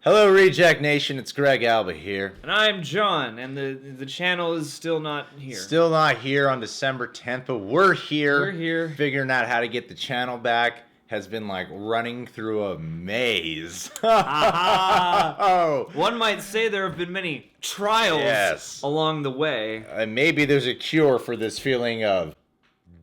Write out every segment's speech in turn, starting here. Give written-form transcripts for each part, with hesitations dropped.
Hello, Reject Nation. It's Greg Alba here. And I'm John, and the channel is still not here. Still not here on December 10th, but we're here. We're here. Figuring out how to get the channel back. Has been like running through a maze. Oh. One might say there have been many trials along the way. And maybe there's a cure for this feeling of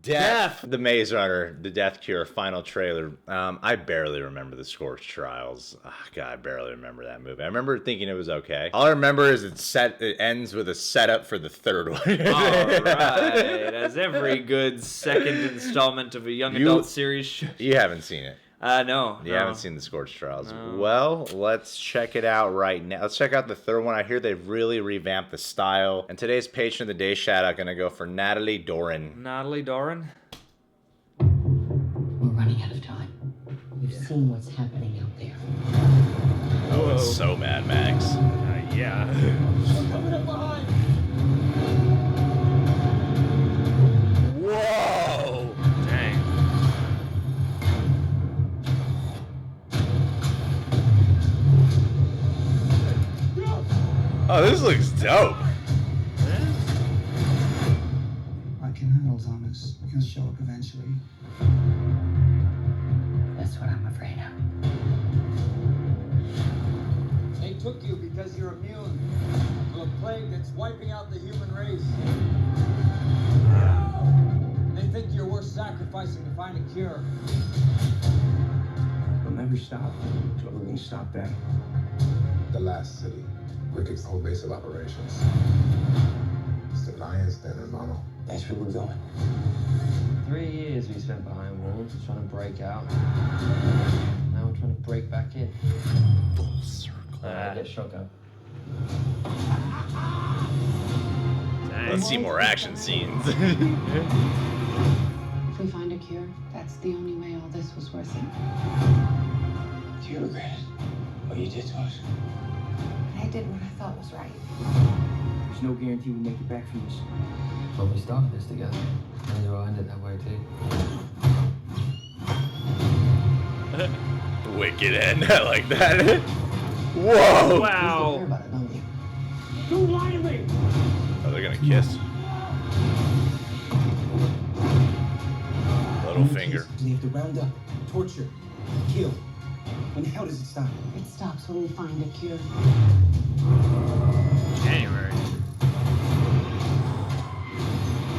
death. The Maze Runner, the Death Cure final trailer. I barely remember the Scorch Trials. Oh, God, I barely remember that movie. I remember thinking it was okay. All I remember is it ends with a setup for the third one. All right, as every good second installment of a young adult series should. You haven't seen it. No. You haven't seen the Scorch Trials. No. Well, let's check it out right now. Let's check out the third one. I hear they've really revamped the style. And today's Patron of the Day shout-out going to go for Natalie Doran. Natalie Doran? We're running out of time. We've seen what's happening out there. Oh, it's so Mad Max. Yeah. We're coming up behind. Whoa! Dang. Oh, this looks dope. I can handle Thomas. He'll show up eventually. That's what I'm afraid of. They took you because you're immune to a plague that's wiping out the human race. They think you're worth sacrificing to find a cure. We'll never stop until we can stop them. The last city, Wicked's home base of operations. It's the Lion's Den in Mono. That's where we're going. 3 years we spent behind walls trying to break out. Now we're trying to break back in. Full circle. Get shook up. Let's see more action scenes. If we find a cure, that's the only way all this was worth it. Do you regret what you did to us? I did what I thought was right. There's no guarantee we make it back from this. But we started this together. And you'll end it that way too. Wicked end. I like that. Whoa! Wow. Care about it, don't you? Don't lie to me! Oh, they're gonna kiss. Little finger. They have to round up, torture, kill. When the hell does it stop? It stops when we find a cure. January.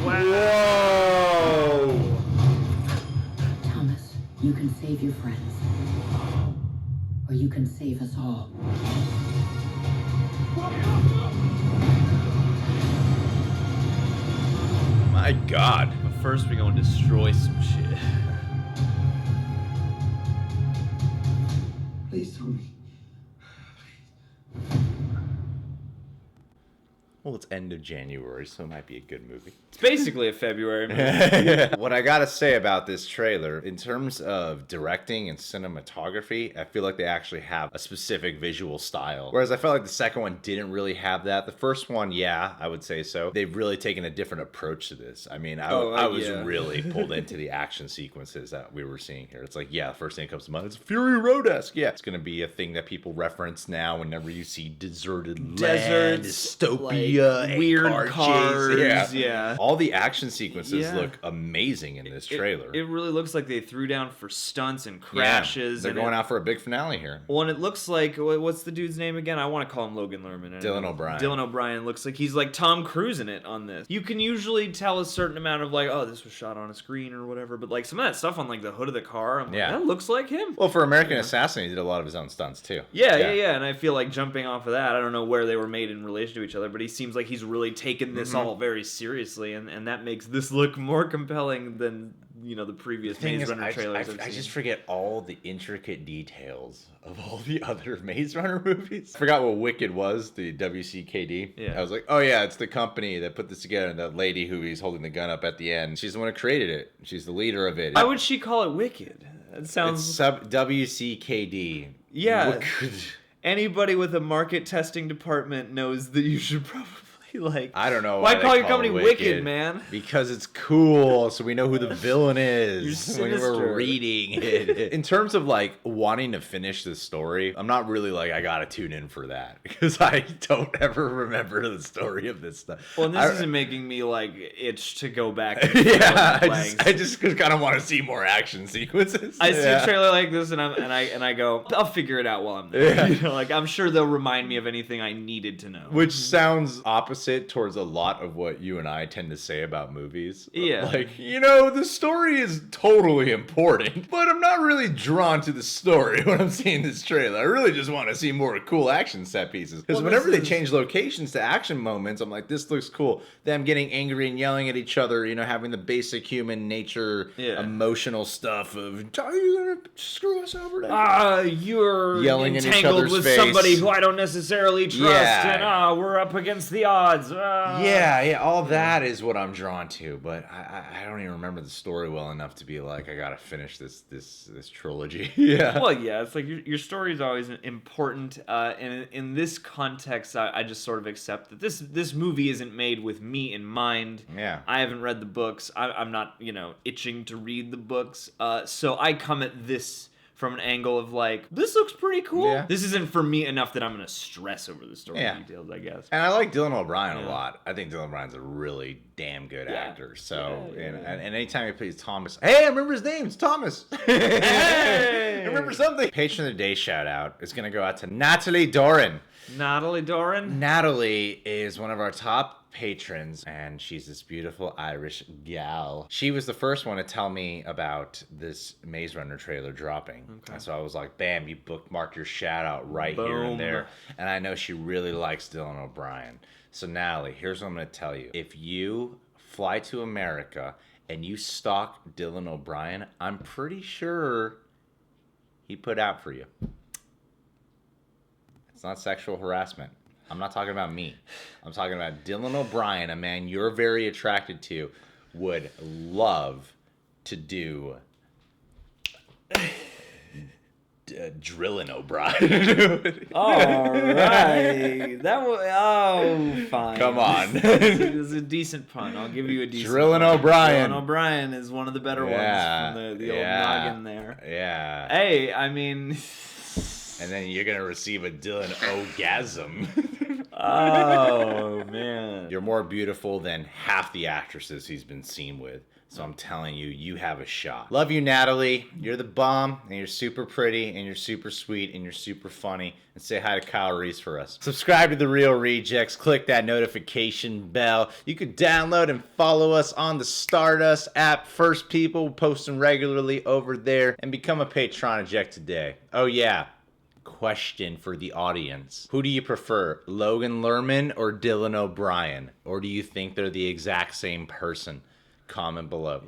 Whoa! Thomas, you can save your friends. Or you can save us all. My God. But first we gonna destroy some shit. Please tell me. Well, it's end of January, so it might be a good movie. It's basically a February movie. What I gotta say about this trailer, in terms of directing and cinematography, I feel like they actually have a specific visual style. Whereas I felt like the second one didn't really have that. The first one, yeah, I would say so. They've really taken a different approach to this. I mean, I was really pulled into the action sequences that we were seeing here. It's like, yeah, the first thing that comes to mind is Fury Road-esque. Yeah, it's gonna be a thing that people reference now whenever you see deserted land, dystopia, weird cars. Yeah. All the action sequences look amazing in this trailer. It really looks like they threw down for stunts and crashes. They're going out for a big finale here. Well, and it looks like, what's the dude's name again? I want to call him Logan Lerman. Dylan O'Brien. Dylan O'Brien looks like he's like Tom Cruise in it on this. You can usually tell a certain amount of like, oh, this was shot on a screen or whatever, but like some of that stuff on like the hood of the car, I'm like, that looks like him. Well, for American Assassin, he did a lot of his own stunts too. Yeah. And I feel like jumping off of that, I don't know where they were made in relation to each other, but he seems like he's really taken this all very seriously, and that makes this look more compelling than, you know, the previous Maze Runner trailers. I just forget all the intricate details of all the other Maze Runner movies. I forgot what Wicked was, the WCKD. Yeah. I was like, oh yeah, it's the company that put this together, and that lady who he's holding the gun up at the end, she's the one who created it. She's the leader of it. Why would she call it Wicked? It sounds... It's WCKD. Yeah. Wicked. Anybody with a market testing department knows that you should probably Like, I don't know why they call your it company Wicked, man? Because it's cool, so we know who the villain is You're when sinister. we're reading it. In terms of like wanting to finish this story, I'm not really like I gotta tune in for that because I don't ever remember the story of this stuff. Well, and this isn't making me like itch to go back. And Yeah, I I just kind of want to see more action sequences. see a trailer like this, and I go, I'll figure it out while I'm there. Yeah. You know, like I'm sure they'll remind me of anything I needed to know. Which sounds opposite towards a lot of what you and I tend to say about movies. Yeah. Like, you know, the story is totally important, but I'm not really drawn to the story when I'm seeing this trailer. I really just want to see more cool action set pieces. Because whenever they change locations to action moments, I'm like, this looks cool. Them getting angry and yelling at each other, you know, having the basic human nature, emotional stuff of, are you going to screw us over now? You're Yelling in each entangled other's with face. somebody who I don't necessarily trust, and we're up against the odds. Yeah, all that is what I'm drawn to, but I don't even remember the story well enough to be like, I gotta finish this trilogy. Yeah. Well, yeah, it's like your story is always important, and in this context, I just sort of accept that this movie isn't made with me in mind. Yeah. I haven't read the books. I'm not, itching to read the books. So I come at this from an angle of like, this looks pretty cool. Yeah. This isn't for me enough that I'm gonna stress over the story Yeah. details, I guess. And I like Dylan O'Brien a lot. I think Dylan O'Brien's a really damn good actor. So, and anytime he plays Thomas, hey, I remember his name. It's Thomas. Hey! I remember something. Patron of the Day shout out is going to go out to Natalie Doran. Natalie Doran? Natalie is one of our top patrons, and she's this beautiful Irish gal. She was the first one to tell me about this Maze Runner trailer dropping. Okay. And so I was like, bam, you bookmarked your shout out right here and there. And I know she really likes Dylan O'Brien. So Natalie, here's what I'm going to tell you. If you fly to America and you stalk Dylan O'Brien, I'm pretty sure he put out for you. It's not sexual harassment. I'm not talking about me. I'm talking about Dylan O'Brien, a man you're very attracted to, would love to do Drillin' O'Brien. All right. That was, fine. Come on. It was a decent pun. I'll give you a decent Drillin' pun. O'Brien. Drillin' O'Brien is one of the better ones from the old noggin there. Yeah. Hey, I mean... And then you're going to receive a Dylan O'gasm. Oh, man. You're more beautiful than half the actresses he's been seen with. So I'm telling you, you have a shot. Love you, Natalie. You're the bomb, and you're super pretty, and you're super sweet, and you're super funny. And say hi to Kyle Reese for us. Subscribe to The Real Rejects. Click that notification bell. You can download and follow us on the Stardust app. First People, posting regularly over there. And become a patron eject today. Oh, yeah. Question for the audience. Who do you prefer, Logan Lerman or Dylan O'Brien? Or do you think they're the exact same person? Comment below.